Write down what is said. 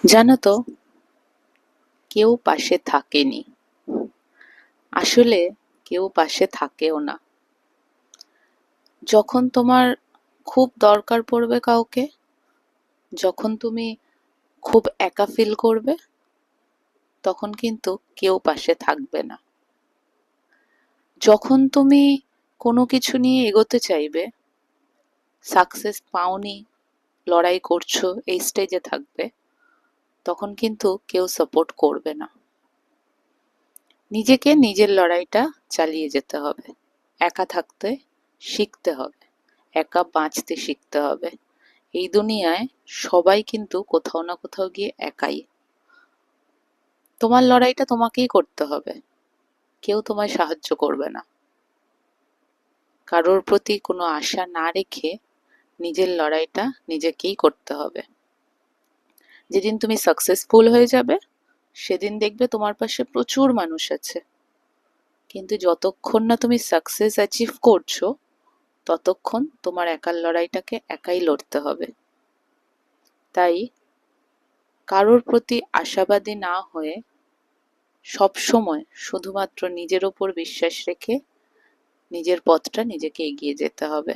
জানো তো, কেউ পাশে থাকেনি। আসলে কেউ পাশে থাকেও না। যখন তোমার খুব দরকার পড়বে কাউকে, যখন তুমি খুব একা ফিল করবে, তখন কিন্তু কেউ পাশে থাকবে না। যখন তুমি কোনো কিছু নিয়ে এগোতে চাইবে, সাকসেস পাওনি, লড়াই করছো, এই স্টেজে থাকবে, তখন কিন্তু কেউ সাপোর্ট করবে না। নিজেকে নিজের লড়াইটা চালিয়ে যেতে হবে। একা থাকতে শিখতে হবে, একা বাঁচতে শিখতে হবে। এই দুনিয়ায় সবাই কিন্তু কোথাও না কোথাও গিয়ে একাই। তোমার লড়াইটা তোমাকেই করতে হবে, কেউ তোমায় সাহায্য করবে না। কারোর প্রতি কোনো আশা না রেখে নিজের লড়াইটা নিজেকেই করতে হবে। যেদিন তুমি সাকসেসফুল হয়ে যাবে, সেদিন দেখবে তোমার পাশে প্রচুর মানুষ আছে। কিন্তু যতক্ষণ না তুমি সাকসেস অ্যাচিভ করছো, ততক্ষণ তোমার একার লড়াইটাকে একাই লড়তে হবে। তাই কারোর প্রতি আশাবাদী না হয়ে সব সময় শুধুমাত্র নিজের ওপর বিশ্বাস রেখে নিজের পথটা নিজেকে এগিয়ে যেতে হবে।